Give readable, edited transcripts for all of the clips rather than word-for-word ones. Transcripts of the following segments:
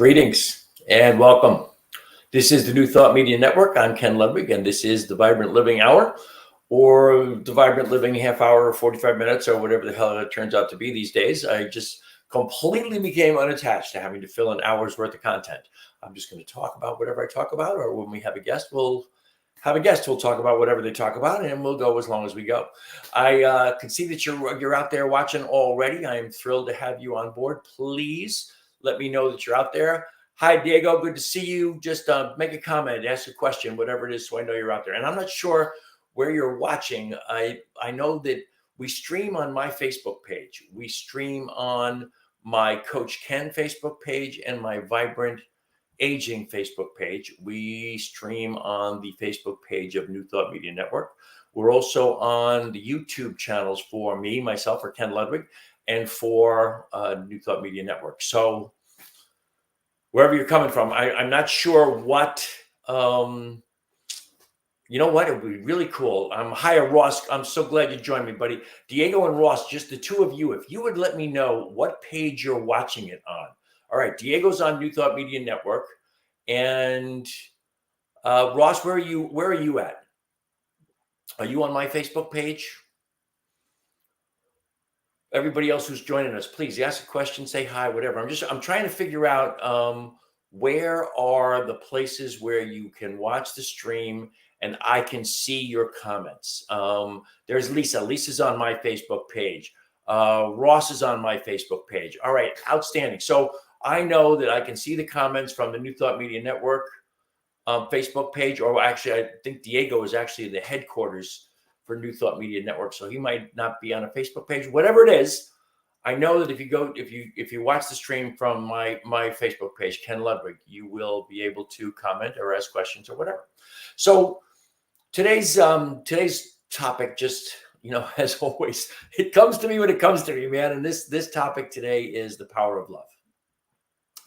Greetings and welcome. This is the New Thought Media Network. I'm Ken Ludwig, and this is the Vibrant Living Hour, or the Vibrant Living half hour, or 45 minutes, or whatever the hell it turns out to be these days. I just completely became unattached to having to fill an hour's worth of content. I'm just going to talk about whatever I talk about, or when we have a guest, we'll have a guest. We'll talk about whatever they talk about, and we'll go as long as we go. I can see that you're out there watching already. I am thrilled to have you on board. Please let me know that you're out there. Hi, Diego. Good to see you. Just make a comment, ask a question, whatever it is, so I know you're out there. And I'm not sure where you're watching. I know that we stream on my Facebook page. We stream on my Coach Ken Facebook page and my Vibrant Aging Facebook page. We stream on the Facebook page of New Thought Media Network. We're also on the YouTube channels for me, myself, or Ken Ludwig, and for New Thought Media Network. So wherever you're coming from, I'm not sure what, you know what, it would be really cool. Hi, Ross. I'm so glad you joined me, buddy. Diego and Ross, just the two of you, if you would let me know what page you're watching it on. All right, Diego's on New Thought Media Network. And Ross, where are you at? Are you on my Facebook page? Everybody else who's joining us, please ask a question, say hi, whatever. I'm trying to figure out where are the places where you can watch the stream and I can see your comments. There's Lisa. Lisa's on my Facebook page. Ross is on my Facebook page. All right, outstanding. So I know that I can see the comments from the New Thought Media Network Facebook page, or actually, I think Diego is actually the headquarters for New Thought Media Network, so he might not be on a Facebook page. Whatever it is, I know that if you watch the stream from my Facebook page, Ken Ludwig, you will be able to comment or ask questions or whatever. So today's topic, just as always, it comes to me when it comes to me, man. And this topic today is the power of love,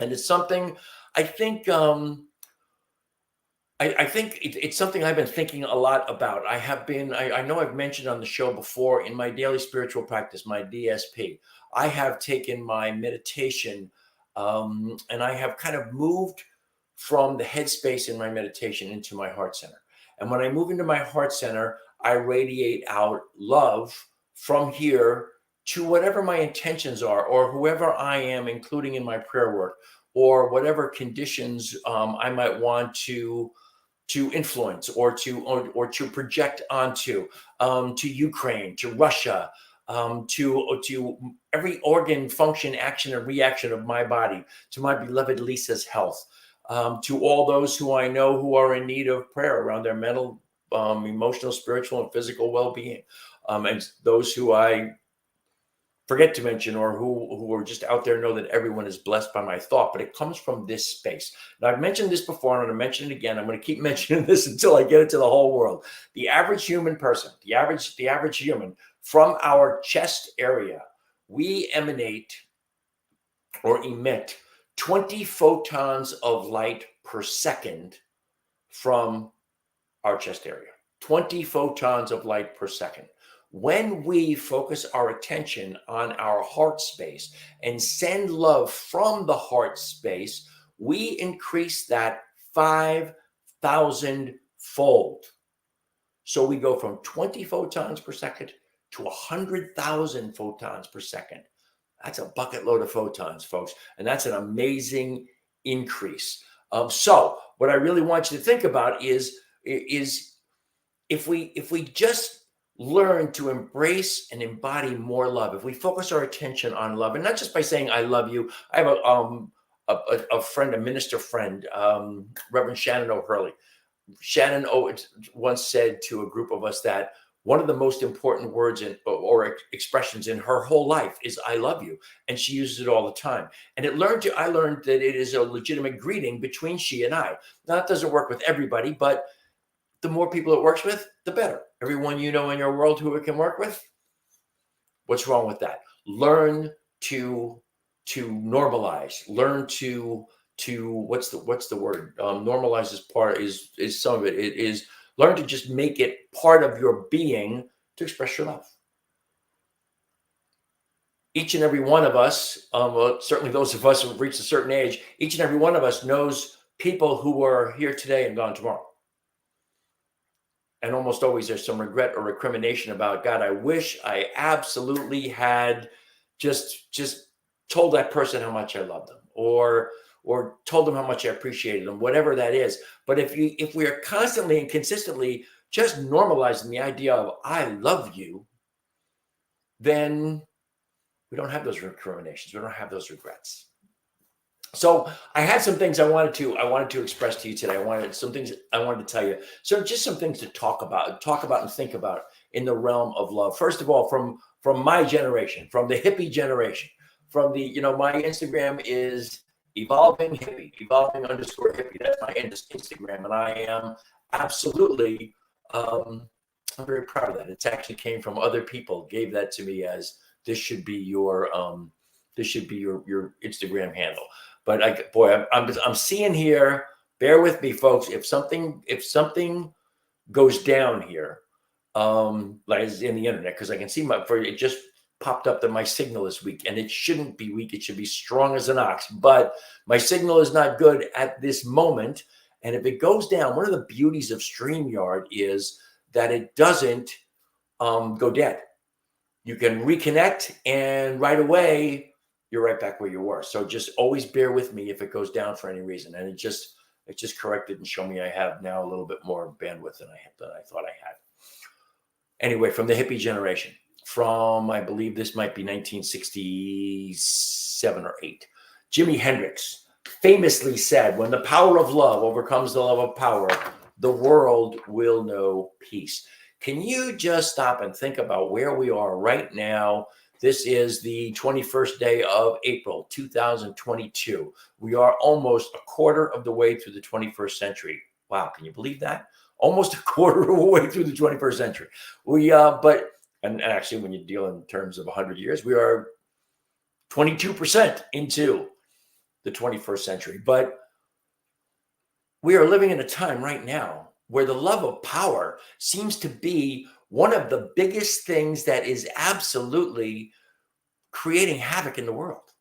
and it's something I think. I think it's something I've been thinking a lot about. I know I've mentioned on the show before, in my daily spiritual practice, my DSP, I have taken my meditation and I have kind of moved from the headspace in my meditation into my heart center. And when I move into my heart center, I radiate out love from here to whatever my intentions are, or whoever I am, including in my prayer work, or whatever conditions I might want to influence or to project onto, to Ukraine, to Russia, to every organ, function, action, and reaction of my body, to my beloved Lisa's health, to all those who I know who are in need of prayer around their mental, emotional, spiritual, and physical well-being, and those who I forget to mention, or who are just out there, know that everyone is blessed by my thought, but it comes from this space. Now, I've mentioned this before, and I'm going to mention it again. I'm going to keep mentioning this until I get it to the whole world. The average human person, the average human, from our chest area, we emanate or emit 20 photons of light per second from our chest area. 20 photons of light per second. When we focus our attention on our heart space and send love from the heart space, we increase that 5,000-fold. So we go from 20 photons per second to 100,000 photons per second. That's a bucket load of photons, folks. And that's an amazing increase. So what I really want you to think about is if we just learn to embrace and embody more love, if we focus our attention on love, and not just by saying I love you. I have a friend, a minister friend, Reverend Shannon O'Hurley. Shannon once said to a group of us that one of the most important words or expressions in her whole life is I love you, and she uses it all the time. And I learned that it is a legitimate greeting between she and I. Now, it doesn't work with everybody, but the more people it works with, the better. Everyone you know in your world who it can work with, what's wrong with that? Learn to normalize. Learn to what's the word? Normalize is some of it. It is learn to just make it part of your being to express your love. each and every one of us, well, certainly those of us who've reached a certain age, each and every one of us knows people who are here today and gone tomorrow. And almost always there's some regret or recrimination about, God, I wish I absolutely had just told that person how much I loved them, or told them how much I appreciated them, whatever that is. But if we are constantly and consistently just normalizing the idea of I love you, then we don't have those recriminations. We don't have those regrets. So I had some things I wanted to express to you today. I wanted to tell you. So just some things to talk about and think about in the realm of love. First of all, from my generation, from the hippie generation, from the, my Instagram is evolving _hippie. That's my Instagram. And I am absolutely, I'm very proud of that. It's actually came from other people, gave that to me as this should be your Instagram handle. But I'm seeing here, bear with me, folks. If something goes down here, like in the internet, because I can see it just popped up that my signal is weak, and it shouldn't be weak. It should be strong as an ox. But my signal is not good at this moment. And if it goes down, one of the beauties of StreamYard is that it doesn't go dead. You can reconnect, and right away you're right back where you were. So just always bear with me if it goes down for any reason. And it just corrected and showed me I have now a little bit more bandwidth than I thought I had. Anyway, from the hippie generation, from, I believe this might be 1967 or 8, Jimi Hendrix famously said, when the power of love overcomes the love of power, the world will know peace. Can you just stop and think about where we are right now? This is the 21st day of April, 2022. We are almost a quarter of the way through the 21st century. Wow, can you believe that? Almost a quarter of the way through the 21st century. And actually, when you deal in terms of 100 years, we are 22% into the 21st century. But we are living in a time right now where the love of power seems to be one of the biggest things that is absolutely creating havoc in the world,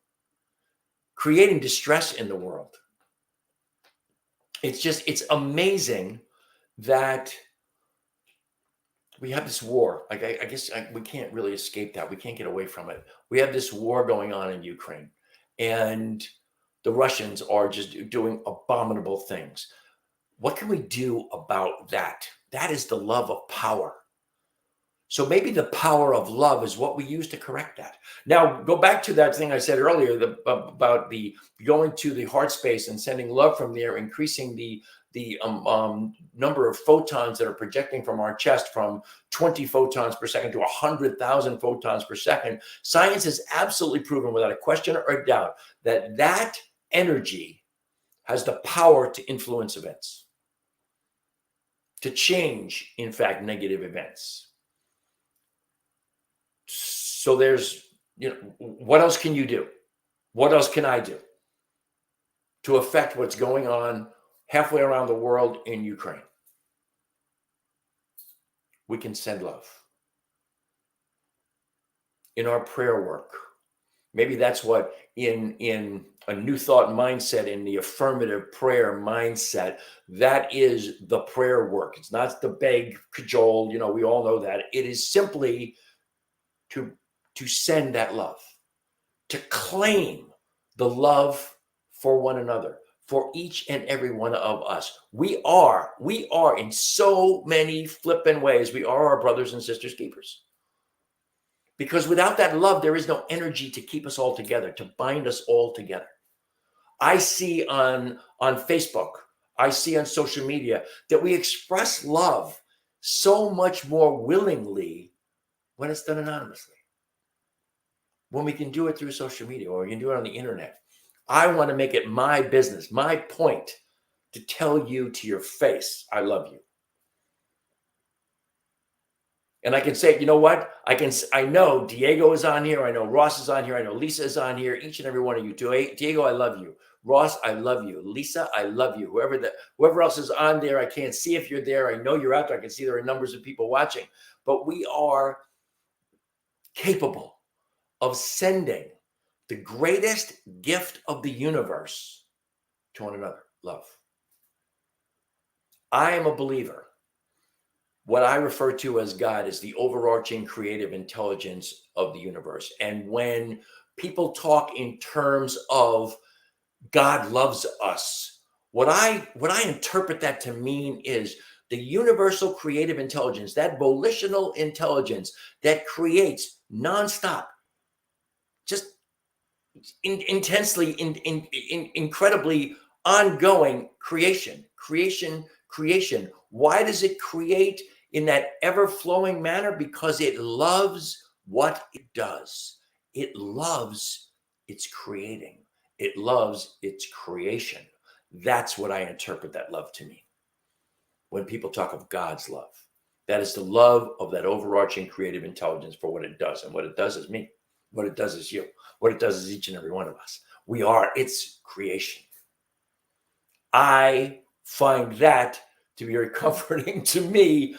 creating distress in the world. It's amazing that we have this war. Like, I guess we can't really escape that. We can't get away from it. We have this war going on in Ukraine, and the Russians are just doing abominable things. What can we do about that? That is the love of power. So maybe the power of love is what we use to correct that. Now, go back to that thing I said earlier about the going to the heart space and sending love from there, increasing the number of photons that are projecting from our chest from 20 photons per second to 100,000 photons per second. Science has absolutely proven without a question or a doubt that that energy has the power to influence events, to change, in fact, negative events. So there's, what else can you do? What else can I do to affect what's going on halfway around the world in Ukraine? We can send love in our prayer work. Maybe that's what in a new thought mindset, in the affirmative prayer mindset, that is the prayer work. It's not the beg, cajole, we all know that. It is simply to send that love, to claim the love for one another, for each and every one of us. We are in so many flippin' ways, we are our brothers and sisters keepers. Because without that love, there is no energy to keep us all together, to bind us all together. I see on Facebook, I see on social media that we express love so much more willingly when it's done anonymously. When we can do it through social media, or we can do it on the internet. I want to make it my business, my point, to tell you to your face, I love you. And I can say, you know what? I know Diego is on here. I know Ross is on here. I know Lisa is on here. Each and every one of you. Diego, I love you. Ross, I love you. Lisa, I love you. Whoever else is on there, I can't see if you're there. I know you're out there. I can see there are numbers of people watching. But we are capable of sending the greatest gift of the universe to one another, love. I am a believer. What I refer to as God is the overarching creative intelligence of the universe. And when people talk in terms of God loves us, what I interpret that to mean is the universal creative intelligence, that volitional intelligence that creates nonstop, just intensely, incredibly ongoing creation. Why does it create in that ever-flowing manner? Because it loves what it does. It loves its creating. It loves its creation. That's what I interpret that love to mean. When people talk of God's love, that is the love of that overarching creative intelligence for what it does. And what it does is me. What it does is you. What it does is each and every one of us. We are its creation. I find that to be very comforting to me,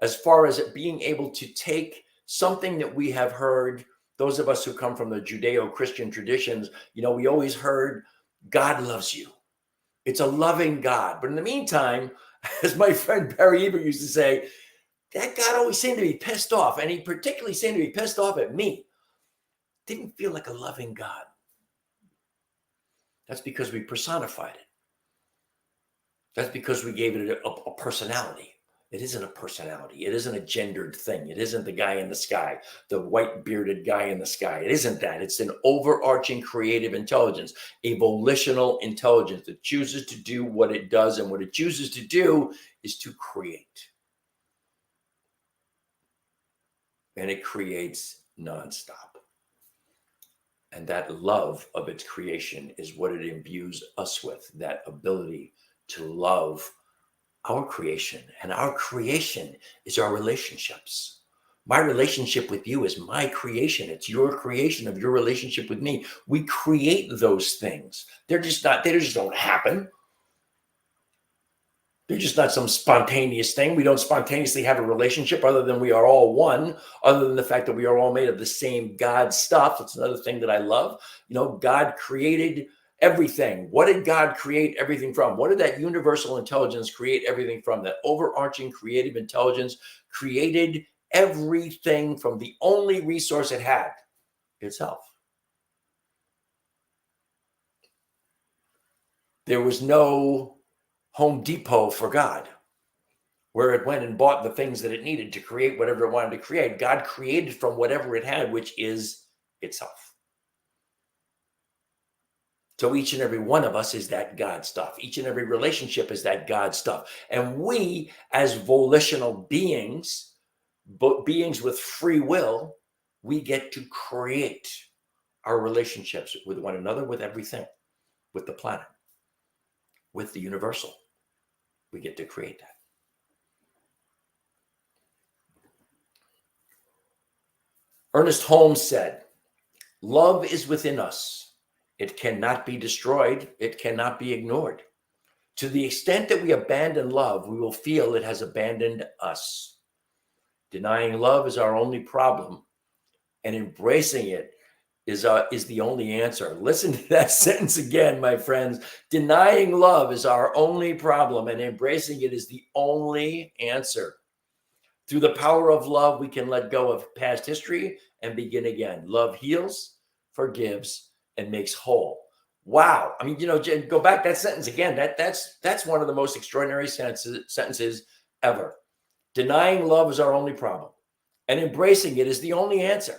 as far as it being able to take something that we have heard, those of us who come from the Judeo-Christian traditions, we always heard God loves you. It's a loving God. But in the meantime, as my friend Barry Ebert used to say, that God always seemed to be pissed off, and he particularly seemed to be pissed off at me. Didn't feel like a loving God. That's because we personified it. That's because we gave it a personality. It isn't a personality. It isn't a gendered thing. It isn't the guy in the sky, the white bearded guy in the sky. It isn't that. It's an overarching creative intelligence, a volitional intelligence that chooses to do what it does. And what it chooses to do is to create. And it creates nonstop. And that love of its creation is what it imbues us with, that ability to love our creation. And our creation is our relationships. My relationship with you is my creation. It's your creation of your relationship with me. We create those things. They just don't happen. They're just not some spontaneous thing. We don't spontaneously have a relationship other than we are all one, other than the fact that we are all made of the same God stuff. That's another thing that I love. God created everything. What did God create everything from? What did that universal intelligence create everything from? That overarching creative intelligence created everything from the only resource it had, itself. There was no Home Depot for God, where it went and bought the things that it needed to create whatever it wanted to create. God created from whatever it had, which is itself. So each and every one of us is that God stuff. Each and every relationship is that God stuff. And we, as volitional beings, but beings with free will, we get to create our relationships with one another, with everything, with the planet, with the universal. We get to create that. Ernest Holmes said, "Love is within us. It cannot be destroyed. It cannot be ignored. To the extent that we abandon love, we will feel it has abandoned us. Denying love is our only problem, and embracing it is the only answer." Listen to that sentence again, my friends. Denying love is our only problem, and embracing it is the only answer. Through the power of love, we can let go of past history and begin again. Love heals, forgives, and makes whole. Wow. I mean, go back that sentence again. That's one of the most extraordinary sentences ever. Denying love is our only problem, and embracing it is the only answer.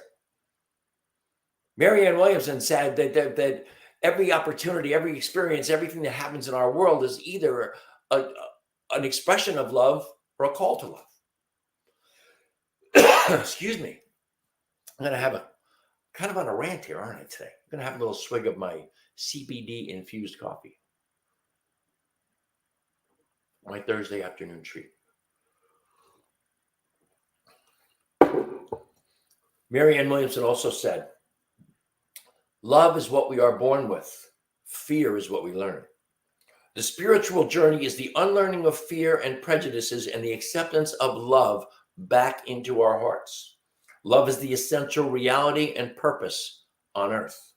Marianne Williamson said that every opportunity, every experience, everything that happens in our world is either an expression of love or a call to love. Excuse me. I'm going to have kind of on a rant here, aren't I, today? I'm going to have a little swig of my CBD infused coffee. My Thursday afternoon treat. Marianne Williamson also said, "Love is what we are born with. Fear is what we learn. The spiritual journey is the unlearning of fear and prejudices and the acceptance of love back into our hearts. Love is the essential reality and purpose on earth.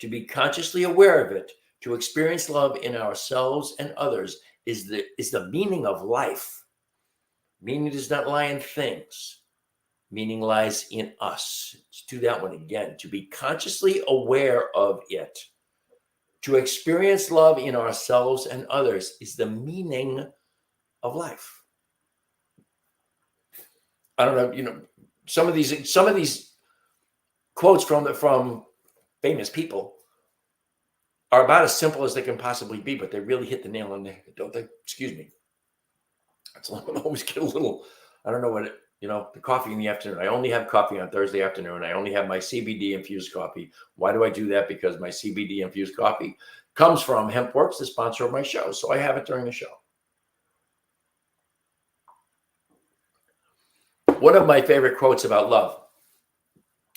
To be consciously aware of it, to experience love in ourselves and others is the meaning of life. Meaning does not lie in things. Meaning lies in us. Let's do that one again. To be consciously aware of it. To experience love in ourselves and others is the meaning of life. I don't know, some of these quotes from famous people are about as simple as they can possibly be, but they really hit the nail on the head, don't they? Excuse me. I always get a little, I don't know what the coffee in the afternoon. I only have coffee on Thursday afternoon. I only have my CBD infused coffee. Why do I do that? Because my CBD infused coffee comes from HempWorks, the sponsor of my show. So I have it during the show. One of my favorite quotes about love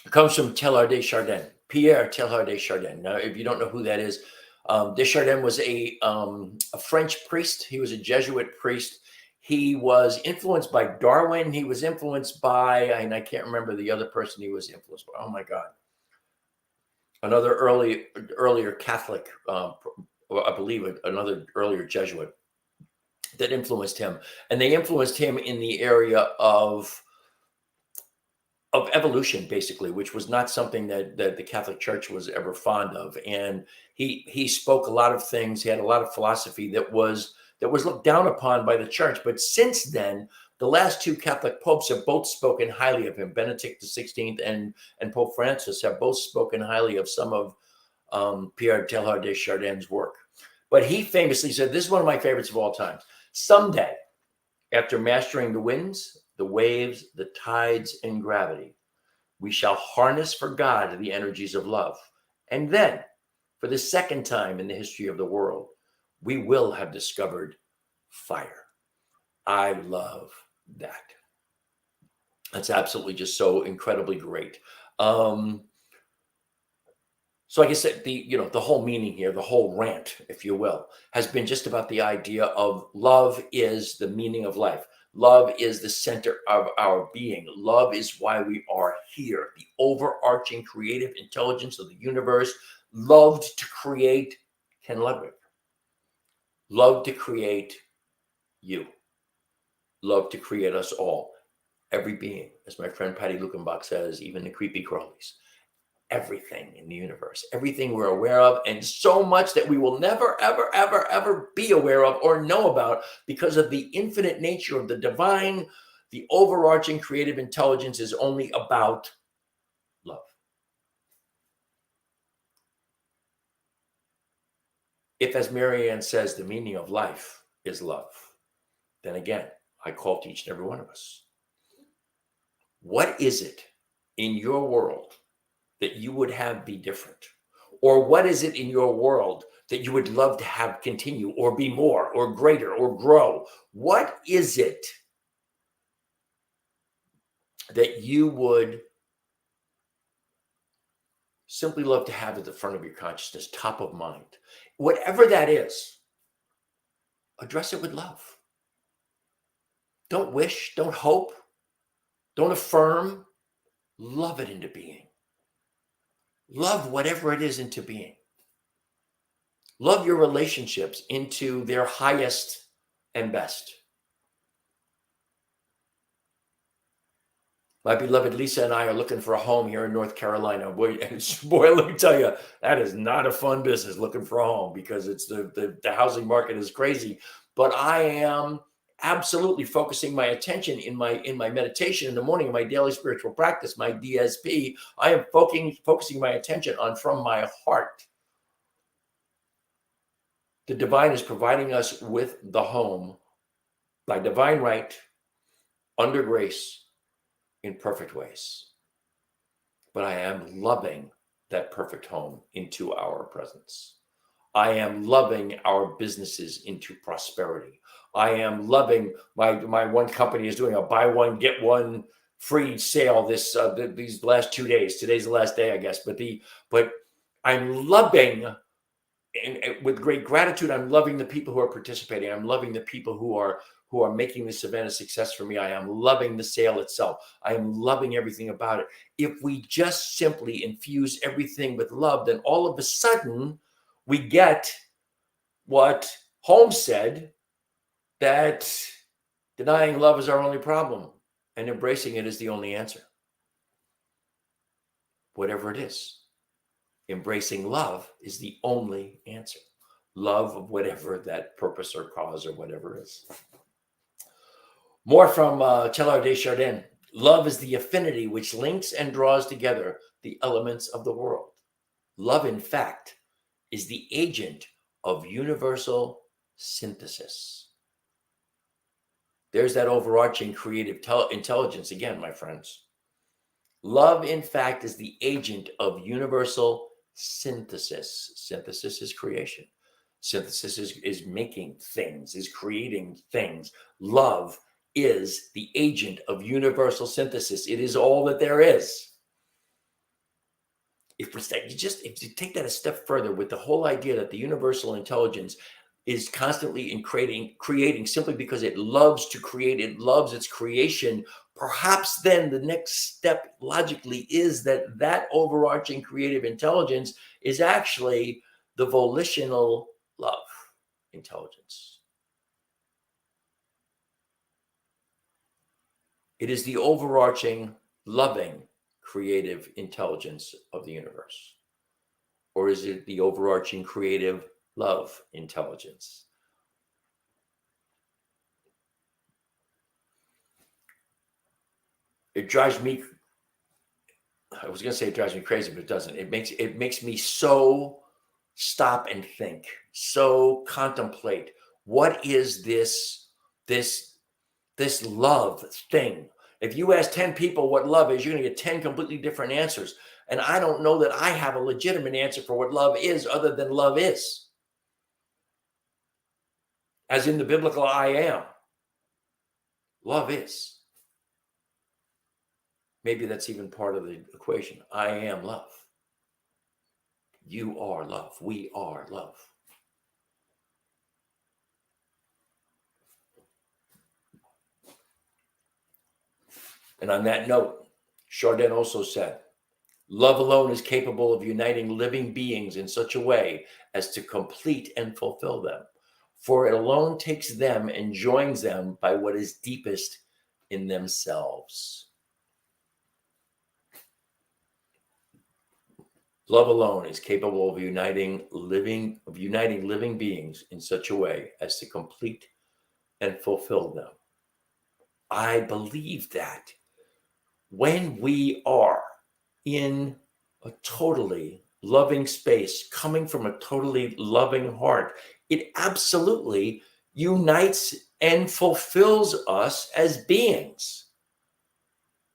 comes from Teilhard de Chardin, Pierre Teilhard de Chardin. Now, if you don't know who that is, Deschardins was a French priest. He was a Jesuit priest. He was influenced by Darwin. He was influenced by, and I can't remember the other person he was influenced by. Oh my God. Another earlier Catholic, I believe another earlier Jesuit that influenced him. And they influenced him in the area of evolution, basically, which was not something that the Catholic Church was ever fond of. And he spoke a lot of things. He had a lot of philosophy that was looked down upon by the church. But since then, the last two Catholic popes have both spoken highly of him. Benedict XVI and Pope Francis have both spoken highly of some of Pierre Teilhard de Chardin's work. But he famously said, this is one of my favorites of all time. Someday, after mastering the winds, the waves, the tides, and gravity, we shall harness for God the energies of love. And then, for the second time in the history of the world, we will have discovered fire. I love that. That's absolutely just so incredibly great. So like I said, the whole meaning here, the whole rant, if you will, has been just about the idea of love is the meaning of life. Love is the center of our being. Love is why we are here. The overarching creative intelligence of the universe loved to create Ken Ludwig. Loved to create you. Loved to create us all. Every being, as my friend Patty Lukenbach says, even the creepy crawlies. Everything in the universe, everything we're aware of, and so much that we will never, ever, ever, ever be aware of or know about because of the infinite nature of the divine. The overarching creative intelligence is only about love. If, as Marianne says, the meaning of life is love, then again, I call to each and every one of us. What is it in your world that you would have be different? Or what is it in your world that you would love to have continue or be more or greater or grow? What is it that you would simply love to have at the front of your consciousness, top of mind? Whatever that is, address it with love. Don't wish, don't hope, don't affirm. Love it into being. Love whatever it is into being. Love your relationships into their highest and best. My beloved Lisa and I are looking for a home here in North Carolina. Boy, let me tell you, that is not a fun business, looking for a home, because it's the housing market is crazy. But I am absolutely focusing my attention in my meditation in the morning, in my daily spiritual practice, my DSP. I am focusing my attention on from my heart. The divine is providing us with the home by divine right, under grace, in perfect ways. But I am loving that perfect home into our presence. I am loving our businesses into prosperity. I am loving my one company is doing a buy one, get one free sale these last 2 days. Today's the last day, I guess. But I'm loving, and with great gratitude, I'm loving the people who are participating. I'm loving the people who who are making this event a success for me. I am loving the sale itself. I am loving everything about it. If we just simply infuse everything with love, then all of a sudden we get what Holmes said, that denying love is our only problem and embracing it is the only answer. Whatever it is, embracing love is the only answer. Love of whatever that purpose or cause or whatever is. More from Teilhard de Chardin. Love is the affinity which links and draws together the elements of the world. Love, in fact, is the agent of universal synthesis. There's that overarching creative intelligence again, my friends. Love, in fact, is the agent of universal synthesis. Synthesis is creation. Synthesis is making things, is creating things. Love is the agent of universal synthesis. It is all that there is. If you take that a step further with the whole idea that the universal intelligence is constantly creating simply because it loves to create, it loves its creation, perhaps then the next step logically is that overarching creative intelligence is actually the volitional love intelligence. It is the overarching loving creative intelligence of the universe. Or is it the overarching creative love intelligence? It drives me, I was going to say it drives me crazy, but it doesn't. It makes me so stop and think, so contemplate. What is this love thing? If you ask 10 people what love is, you're going to get 10 completely different answers. And I don't know that I have a legitimate answer for what love is other than love is. As in the biblical I am. Love is. Maybe that's even part of the equation. I am love. You are love. We are love. And on that note, Chardin also said, love alone is capable of uniting living beings in such a way as to complete and fulfill them. For it alone takes them and joins them by what is deepest in themselves. Love alone is capable of uniting living beings in such a way as to complete and fulfill them. I believe that when we are in a totally loving space, coming from a totally loving heart, it absolutely unites and fulfills us as beings,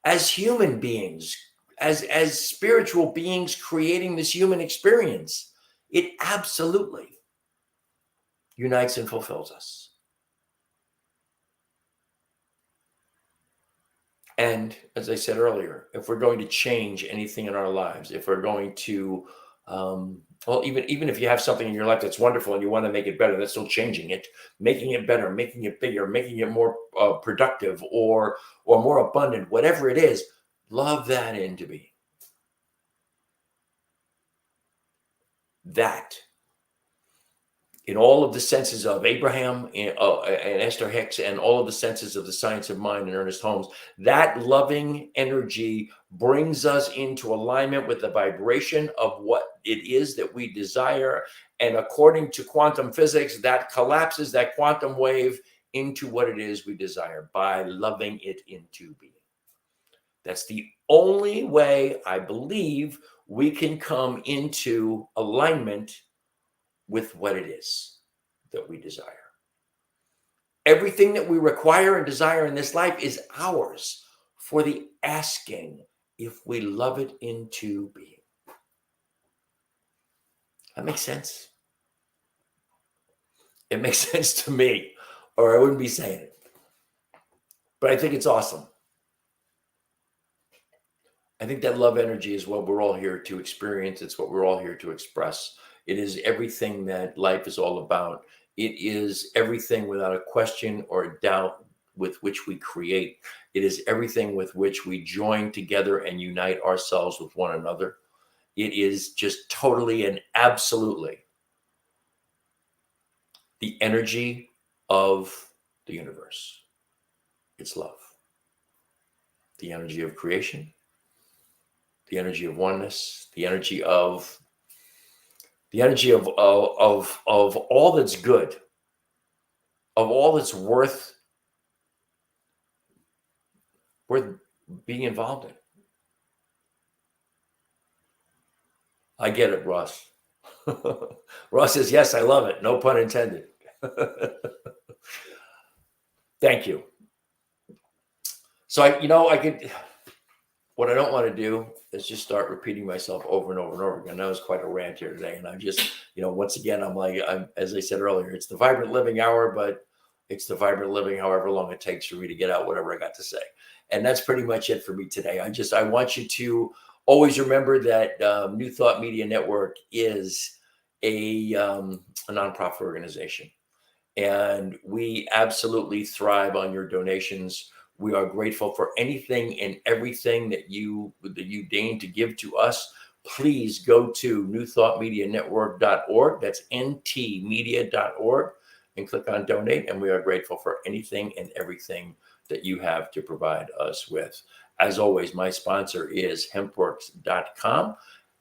as human beings, as spiritual beings creating this human experience. It absolutely unites and fulfills us. And as I said earlier, if we're going to change anything in our lives, if we're going to, even if you have something in your life that's wonderful and you want to make it better, that's still changing it, making it better, making it bigger, making it more productive or more abundant, whatever it is, love that into being. That, in all of the senses of Abraham and Esther Hicks and all of the senses of the science of mind and Ernest Holmes, that loving energy brings us into alignment with the vibration of what it is that we desire. And according to quantum physics, that collapses that quantum wave into what it is we desire by loving it into being. That's the only way I believe we can come into alignment with what it is that we desire. Everything that we require and desire in this life is ours for the asking if we love it into being. That makes sense. It makes sense to me, or I wouldn't be saying it. But I think it's awesome. I think that love energy is what we're all here to experience. It's what we're all here to express. It is everything that life is all about. It is everything without a question or a doubt with which we create. It is everything with which we join together and unite ourselves with one another. It is just totally and absolutely the energy of the universe. It's love. The energy of creation, the energy of oneness, the energy of all that's good, of all that's worth being involved in. I get it, Ross. Ross says, yes, I love it. No pun intended. Thank you. So what I don't want to do is just start repeating myself over and over and over again. That was quite a rant here today. And I'm just, once again, as I said earlier, it's the Vibrant Living Hour, but it's the Vibrant Living however long it takes for me to get out whatever I got to say. And that's pretty much it for me today. I want you to always remember that New Thought Media Network is a nonprofit organization. And we absolutely thrive on your donations. We are grateful for anything and everything that you deign to give to us. Please go to newthoughtmedianetwork.org. That's ntmedia.org, and click on donate. And we are grateful for anything and everything that you have to provide us with. As always, my sponsor is hempworks.com.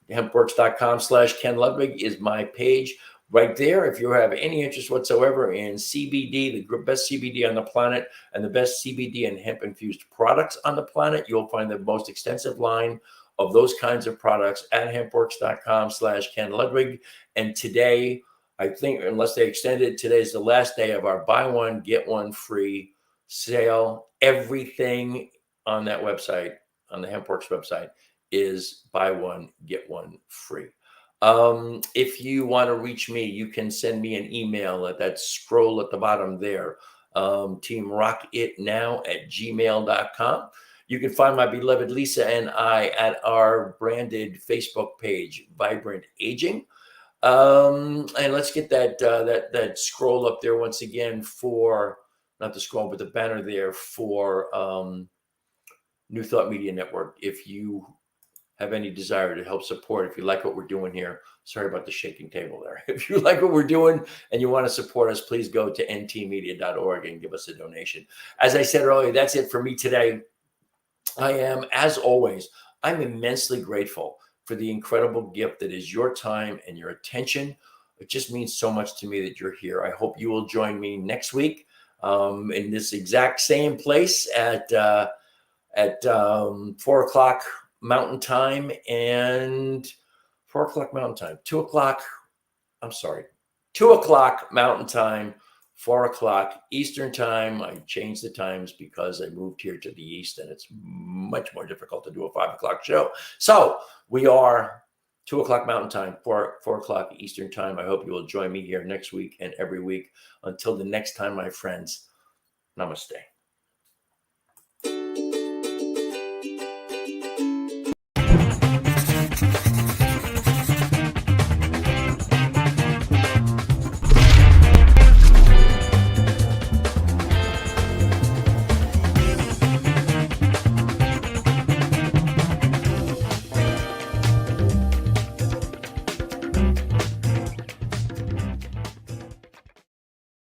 Hempworks.com/Ken Ludwig is my page. Right there, if you have any interest whatsoever in CBD, the best CBD on the planet and the best CBD and hemp-infused products on the planet, you'll find the most extensive line of those kinds of products at hempworks.com/Ken Ludwig. And today, I think, unless they extend it, today is the last day of our buy one, get one free sale. Everything on that website, on the Hempworks website, is buy one, get one free. If you want to reach me, you can send me an email at that scroll at the bottom there, teamrockitnow@gmail.com. You can find my beloved Lisa and I at our branded Facebook page, Vibrant Aging. And let's get that scroll up there once again for, not the scroll, but the banner there for New Thought Media Network. If you have any desire to help support, if you like what we're doing here, sorry about the shaking table there. If you like what we're doing and you want to support us, please go to ntmedia.org and give us a donation. As I said earlier, that's it for me today. I am, as always, I'm immensely grateful for the incredible gift that is your time and your attention. It just means so much to me that you're here. I hope you will join me next week in this exact same place at 4:00 Mountain Time and 4:00 Mountain Time, 2:00 Mountain Time, 4:00 Eastern Time. I changed the times because I moved here to the East and it's much more difficult to do a 5:00 show. So we are 2:00 Mountain Time, 4:00 Eastern Time. I hope you will join me here next week and every week. Until the next time, my friends, namaste.